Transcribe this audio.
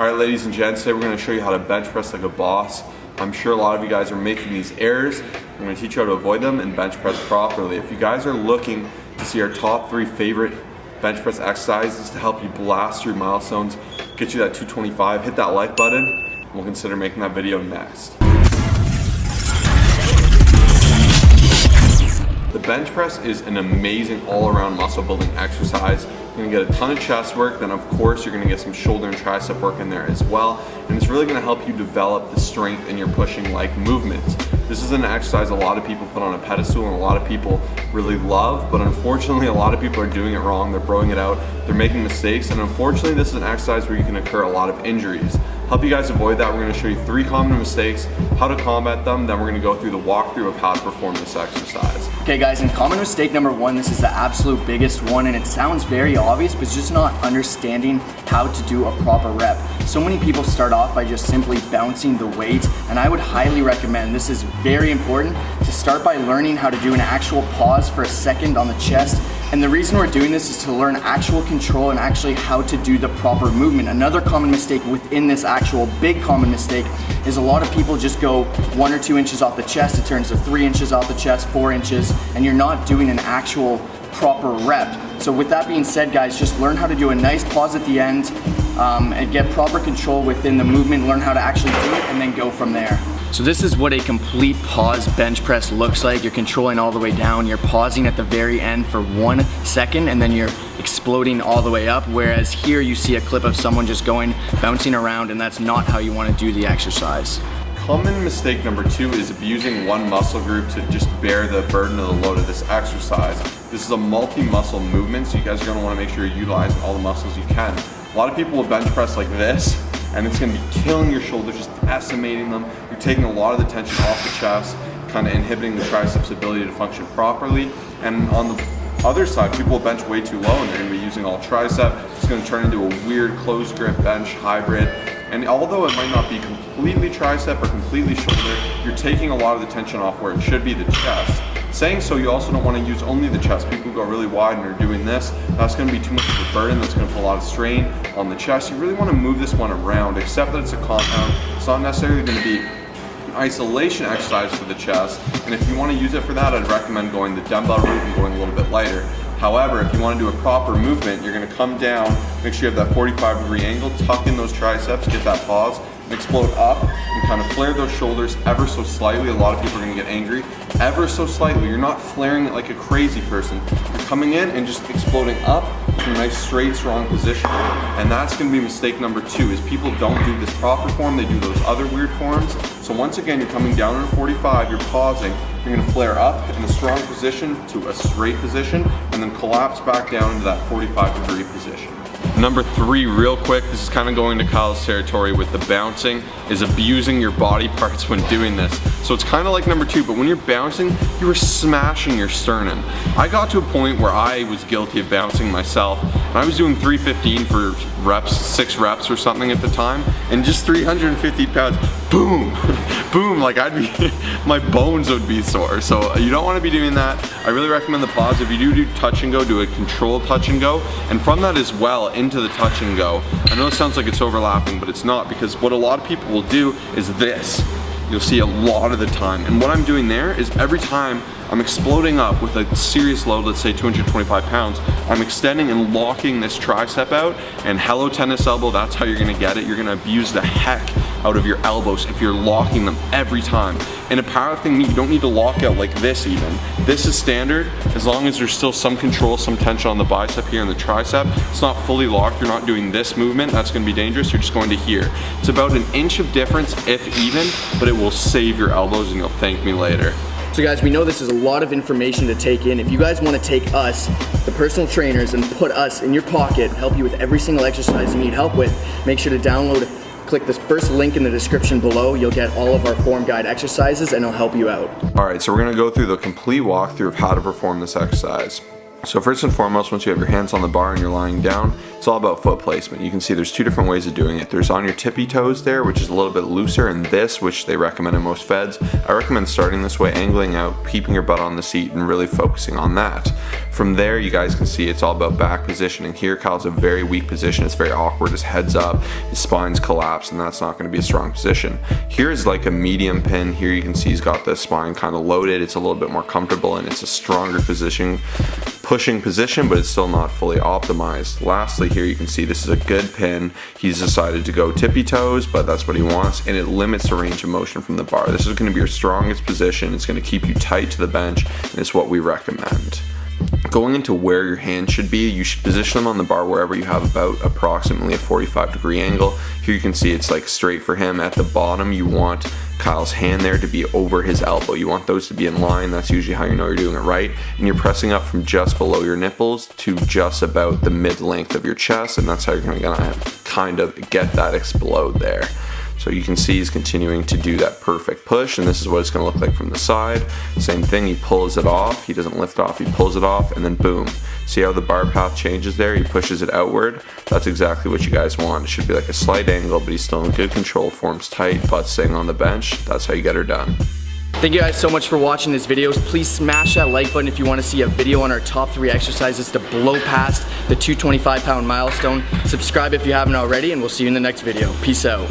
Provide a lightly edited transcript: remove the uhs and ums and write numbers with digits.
Alright ladies and gents, today we're going to show you how to bench press like a boss. I'm sure a lot of you guys are making these errors. I'm going to teach you how to avoid them and bench press properly. If you guys are looking to see our top 3 favorite bench press exercises to help you blast through milestones, get you that 225, hit that like button, and we'll consider making that video next. The bench press is an amazing all-around muscle building exercise. You're gonna get a ton of chest work, then of course you're gonna get some shoulder and tricep work in there as well, and it's really gonna help you develop the strength in your pushing leg movements. This is an exercise a lot of people put on a pedestal and a lot of people really love, but unfortunately a lot of people are doing it wrong. They're throwing it out, they're making mistakes, and unfortunately this is an exercise where you can incur a lot of injuries. Help you guys avoid that, we're going to show you 3 common mistakes, how to combat them, then we're going to go through the walkthrough of how to perform this exercise. Okay guys, and common mistake number 1, this is the absolute biggest one, and it sounds very obvious, but it's just not understanding how to do a proper rep. So many people start off by just simply bouncing the weight, and I would highly recommend, this is very important, to start by learning how to do an actual pause for a second on the chest. And the reason we're doing this is to learn actual control and actually how to do the proper movement. Another common mistake within this actual big common mistake is a lot of people just go 1 or 2 inches off the chest, it turns to 3 inches off the chest, 4 inches, and you're not doing an actual proper rep. So with that being said guys, just learn how to do a nice pause at the end and get proper control within the movement, learn how to actually do it, and then go from there. So this is what a complete pause bench press looks like. You're controlling all the way down, you're pausing at the very end for 1 second, and then you're exploding all the way up, whereas here you see a clip of someone just going, bouncing around, and that's not how you want to do the exercise. Common mistake number 2 is abusing one muscle group to just bear the burden of the load of this exercise. This is a multi-muscle movement, so you guys are going to want to make sure you're utilizing all the muscles you can. A lot of people will bench press like this, and it's going to be killing your shoulders, just decimating them. You're taking a lot of the tension off the chest, kind of inhibiting the triceps' ability to function properly. And on the other side, people will bench way too low and they're going to be using all tricep. It's going to turn into a weird closed grip bench hybrid. And although it might not be completely tricep or completely shoulder, you're taking a lot of the tension off where it should be the chest. Saying so, you also don't want to use only the chest. People go really wide and are doing this. That's going to be too much of a burden. That's going to put a lot of strain on the chest. You really want to move this one around, except that it's a compound. It's not necessarily going to be an isolation exercise for the chest. And if you want to use it for that, I'd recommend going the dumbbell route and going a little bit lighter. However, if you want to do a proper movement, you're going to come down, make sure you have that 45-degree angle, tuck in those triceps, get that pause, and explode up, and kind of flare those shoulders ever so slightly. A lot of people are going to get angry. Ever so slightly. You're not flaring it like a crazy person. You're coming in and just exploding up to a nice, straight, strong position. And that's going to be mistake number 2, is people don't do this proper form, they do those other weird forms. So once again, you're coming down in a 45, you're pausing, you're going to flare up in a strong position to a straight position, and then collapse back down into that 45-degree position. Number 3, real quick, this is kind of going to Kyle's territory with the bouncing, is abusing your body parts when doing this. So it's kind of like number 2, but when you're bouncing, you are smashing your sternum. I got to a point where I was guilty of bouncing myself, and I was doing 315 for reps, 6 reps or something at the time, and just 350 pounds, boom, boom, like my bones would be sore. So you don't want to be doing that. I really recommend the pause. If you do touch and go, do a controlled touch and go, and from that as well into the touch and go. I know it sounds like it's overlapping, but it's not, because what a lot of people will do is this. You'll see a lot of the time, and what I'm doing there is every time I'm exploding up with a serious load, let's say 225 pounds, I'm extending and locking this tricep out, and hello tennis elbow, that's how you're gonna get it. You're gonna abuse the heck out of your elbows if you're locking them every time. In a powerlifting meet, you don't need to lock out like this even. This is standard, as long as there's still some control, some tension on the bicep here and the tricep. It's not fully locked, you're not doing this movement, that's gonna be dangerous, you're just going to here. It's about an inch of difference, if even, but it will save your elbows and you'll thank me later. So guys, we know this is a lot of information to take in. If you guys want to take us, the personal trainers, and put us in your pocket, help you with every single exercise you need help with, make sure to download, click the first link in the description below. You'll get all of our form guide exercises and it'll help you out. Alright, so we're going to go through the complete walkthrough of how to perform this exercise. So first and foremost, once you have your hands on the bar and you're lying down, it's all about foot placement. You can see there's two different ways of doing it. There's on your tippy toes there, which is a little bit looser, and this, which they recommend in most feds. I recommend starting this way, angling out, keeping your butt on the seat, and really focusing on that. From there, you guys can see it's all about back positioning. Here, Kyle's a very weak position. It's very awkward. His head's up, his spine's collapsed, and that's not going to be a strong position. Here is like a medium pin. Here you can see he's got the spine kind of loaded. It's a little bit more comfortable, and it's a stronger position, pushing position, but it's still not fully optimized. Lastly, here you can see this is a good pin. He's decided to go tippy toes, but that's what he wants, and it limits the range of motion from the bar. This is going to be your strongest position. It's going to keep you tight to the bench, and it's what we recommend. Going into where your hands should be, you should position them on the bar wherever you have about approximately a 45-degree angle. Here you can see it's like straight for him. At the bottom, you want Kyle's hand there to be over his elbow. You want those to be in line. That's usually how you know you're doing it right. And you're pressing up from just below your nipples to just about the mid-length of your chest, and that's how you're gonna kind of get that explode there. So you can see he's continuing to do that perfect push, and this is what it's going to look like from the side. Same thing, he pulls it off, he doesn't lift off, he pulls it off, and then boom. See how the bar path changes there? He pushes it outward. That's exactly what you guys want. It should be like a slight angle, but he's still in good control, forms tight, butt staying on the bench. That's how you get her done. Thank you guys so much for watching this video. Please smash that like button if you want to see a video on our top 3 exercises to blow past the 225-pound milestone. Subscribe if you haven't already, and we'll see you in the next video. Peace out.